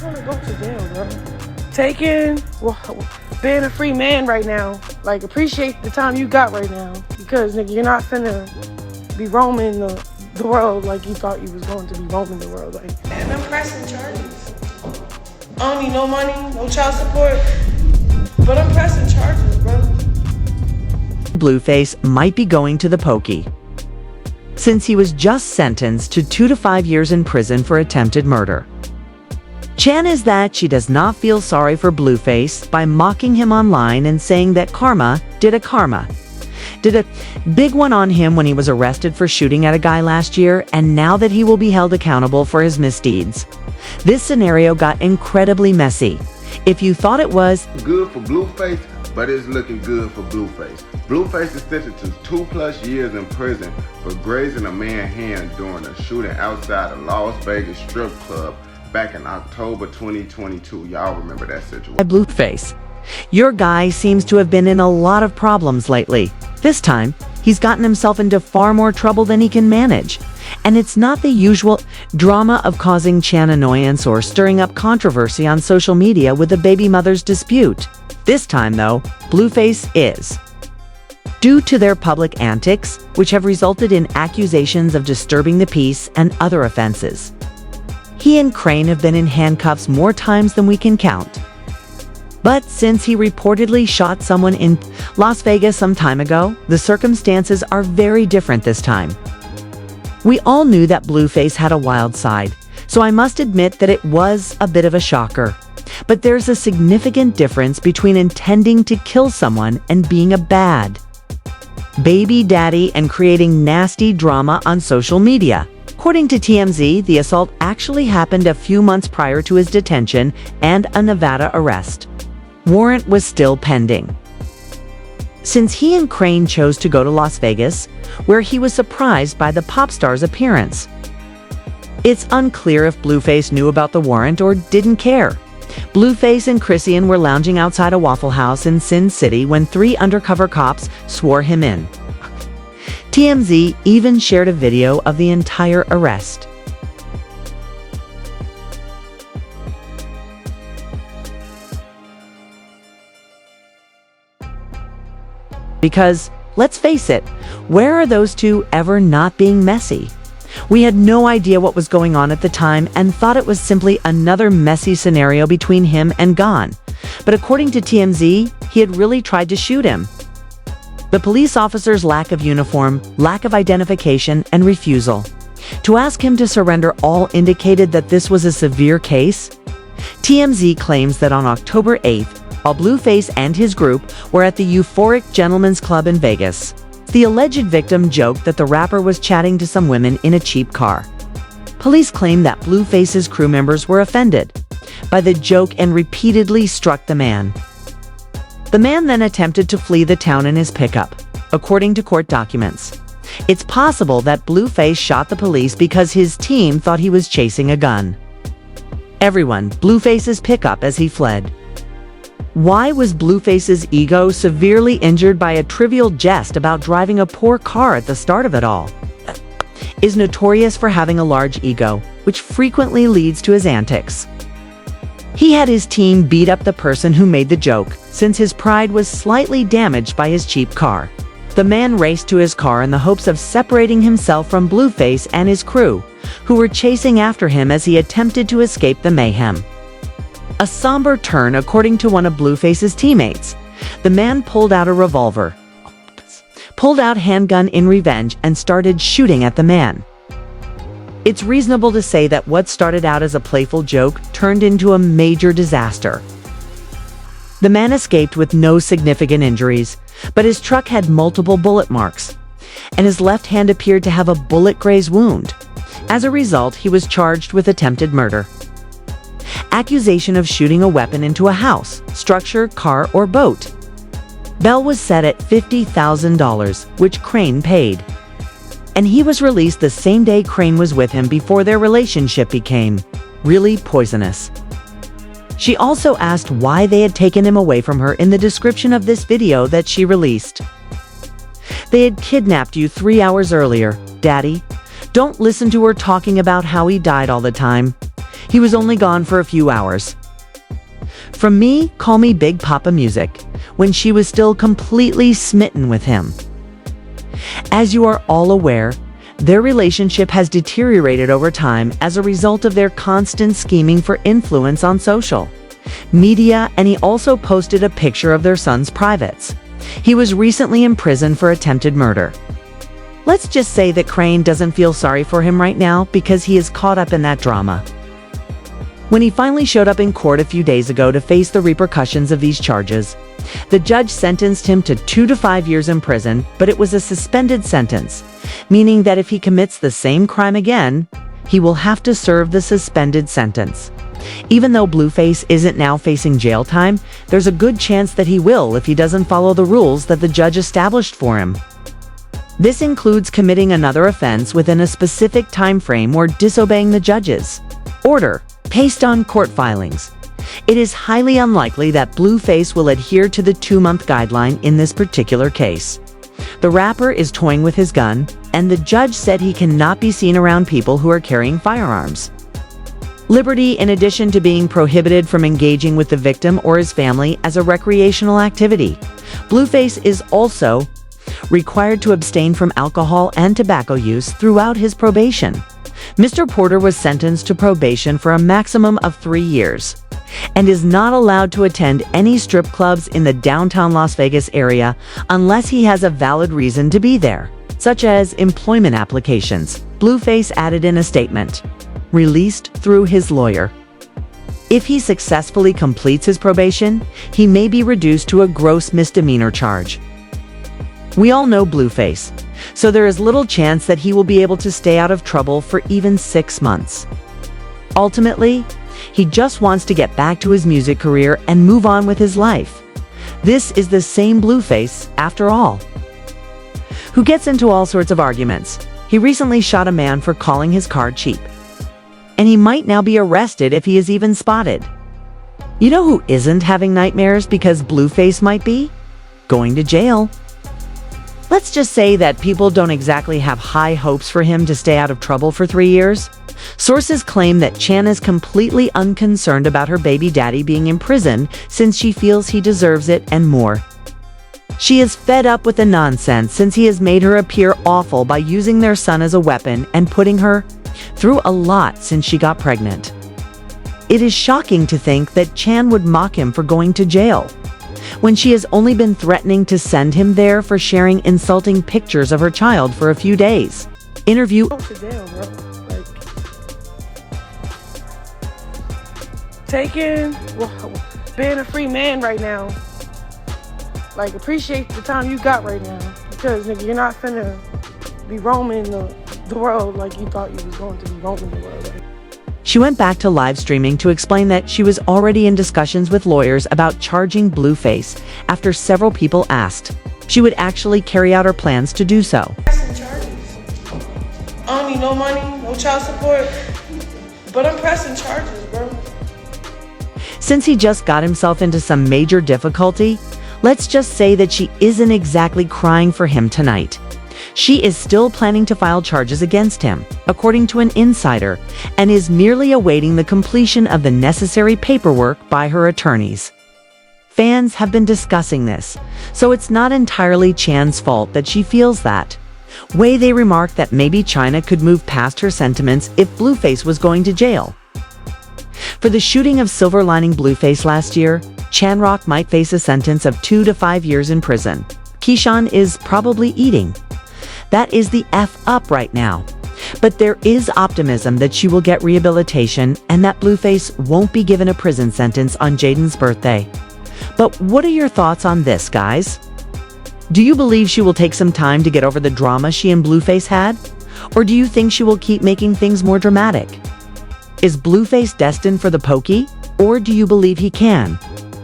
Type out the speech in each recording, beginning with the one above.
gonna go to jail, bro. Taking, well, being a free man right now. Like, appreciate the time you got right now. Because, nigga, you're not finna be roaming the world like you thought you was going to be roaming the world. Like, and I'm pressing charges. I don't need no money, no child support. But I'm pressing charges, bro. Blueface might be going to the pokey, since he was just sentenced to 2 to 5 years in prison for attempted murder. Chan is that she does not feel sorry for Blueface by mocking him online and saying that karma did a big one on him when he was arrested for shooting at a guy last year, and now that he will be held accountable for his misdeeds. This scenario got incredibly messy. If you thought it was good for Blueface, but it's looking good for Blueface. Blueface is sentenced to 2+ years in prison for grazing a man's hand during a shooting outside a Las Vegas strip club back in October 2022. Y'all remember that situation. Blueface. Your guy seems to have been in a lot of problems lately. This time, he's gotten himself into far more trouble than he can manage. And it's not the usual drama of causing Chan annoyance or stirring up controversy on social media with the baby mother's dispute. This time, though, Blueface is. Due to their public antics, which have resulted in accusations of disturbing the peace and other offenses. He and Crane have been in handcuffs more times than we can count. But since he reportedly shot someone in Las Vegas some time ago, the circumstances are very different this time. We all knew that Blueface had a wild side, so I must admit that it was a bit of a shocker. But there's a significant difference between intending to kill someone and being a bad baby daddy and creating nasty drama on social media. According to TMZ, the assault actually happened a few months prior to his detention and a Nevada arrest. Warrant was still pending. Since he and Crane chose to go to Las Vegas, where he was surprised by the pop star's appearance. It's unclear if Blueface knew about the warrant or didn't care. Blueface and Chrisean were lounging outside a Waffle House in Sin City when 3 undercover cops swore him in. TMZ even shared a video of the entire arrest. Because, let's face it, where are those two ever not being messy? We had no idea what was going on at the time and thought it was simply another messy scenario between him and Gon. But according to TMZ, he had really tried to shoot him. The police officer's lack of uniform, lack of identification, and refusal to ask him to surrender all indicated that this was a severe case. TMZ claims that on October 8th, while Blueface and his group were at the Euphoric Gentlemen's Club in Vegas, the alleged victim joked that the rapper was chatting to some women in a cheap car. Police claim that Blueface's crew members were offended by the joke and repeatedly struck the man. The man then attempted to flee the town in his pickup, according to court documents. It's possible that Blueface shot the police because his team thought he was chasing a gun. Everyone Blueface's pickup as he fled. Why was Blueface's ego severely injured by a trivial jest about driving a poor car at the start of it all? Is notorious for having a large ego, which frequently leads to his antics. He had his team beat up the person who made the joke, since his pride was slightly damaged by his cheap car. The man raced to his car in the hopes of separating himself from Blueface and his crew, who were chasing after him as he attempted to escape the mayhem. A somber turn according to one of Blueface's teammates. The man pulled out a revolver, pulled out handgun in revenge, and started shooting at the man. It's reasonable to say that what started out as a playful joke turned into a major disaster. The man escaped with no significant injuries, but his truck had multiple bullet marks, and his left hand appeared to have a bullet-grazed wound. As a result, he was charged with attempted murder. Accusation of shooting a weapon into a house, structure, car, or boat. Bail was set at $50,000, which Crane paid. And he was released the same day Crane was with him before their relationship became really poisonous. She also asked why they had taken him away from her in the description of this video that she released. They had kidnapped you 3 hours earlier, Daddy. Don't listen to her talking about how he died all the time. He was only gone for a few hours. From me, call me Big Papa Music, when she was still completely smitten with him. As you are all aware, their relationship has deteriorated over time as a result of their constant scheming for influence on social media, and he also posted a picture of their son's privates. He was recently in prison for attempted murder. Let's just say that Crane doesn't feel sorry for him right now because he is caught up in that drama. When he finally showed up in court a few days ago to face the repercussions of these charges, the judge sentenced him to 2 to 5 years in prison, but it was a suspended sentence, meaning that if he commits the same crime again, he will have to serve the suspended sentence. Even though Blueface isn't now facing jail time, there's a good chance that he will if he doesn't follow the rules that the judge established for him. This includes committing another offense within a specific time frame or disobeying the judge's order based on court filings. It is highly unlikely that Blueface will adhere to the 2-month guideline in this particular case. The rapper is toying with his gun, and the judge said he cannot be seen around people who are carrying firearms. Liberty, in addition to being prohibited from engaging with the victim or his family as a recreational activity. Blueface is also required to abstain from alcohol and tobacco use throughout his probation. Mr. Porter was sentenced to probation for a maximum of 3 years and is not allowed to attend any strip clubs in the downtown Las Vegas area unless he has a valid reason to be there, such as employment applications, Blueface added in a statement, released through his lawyer. If he successfully completes his probation, he may be reduced to a gross misdemeanor charge. We all know Blueface, so there is little chance that he will be able to stay out of trouble for even 6 months. Ultimately, he just wants to get back to his music career and move on with his life. This is the same Blueface, after all, who gets into all sorts of arguments. He recently shot a man for calling his car cheap, and he might now be arrested if he is even spotted. You know who isn't having nightmares because Blueface might be? Going to jail. Let's just say that people don't exactly have high hopes for him to stay out of trouble for 3 years. Sources claim that Chan is completely unconcerned about her baby daddy being in prison since she feels he deserves it and more. She is fed up with the nonsense since he has made her appear awful by using their son as a weapon and putting her through a lot since she got pregnant. It is shocking to think that Chan would mock him for going to jail, when she has only been threatening to send him there for sharing insulting pictures of her child for a few days. Interview. Go to jail, bro. Like, being a free man right now. Like, appreciate the time you got right now, because nigga, you're not finna be roaming the world like you thought you was going to be roaming the world. Like, She went back to live streaming to explain that she was already in discussions with lawyers about charging Blueface after several people asked. She would actually carry out her plans to do so. pressing charges. I don't need no money, no child support, but I'm pressing charges, bro. Since he just got himself into some major difficulty, let's just say that she isn't exactly crying for him tonight. She is still planning to file charges against him, according to an insider, and is merely awaiting the completion of the necessary paperwork by her attorneys. Fans have been discussing this, so it's not entirely Chan's fault that she feels that way. They remarked that maybe China could move past her sentiments if Blueface was going to jail. For the shooting of Silver Lining Blueface last year, Chrisean Rock might face a sentence of 2 to 5 years in prison. Keyshawn is probably eating that is the F up right now. But there is optimism that she will get rehabilitation and that Blueface won't be given a prison sentence on Jaden's birthday. But what are your thoughts on this, guys? Do you believe she will take some time to get over the drama she and Blueface had? Or do you think she will keep making things more dramatic? Is Blueface destined for the pokey? Or do you believe he can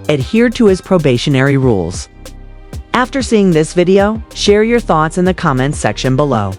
adhere to his probationary rules? After seeing this video, share your thoughts in the comments section below.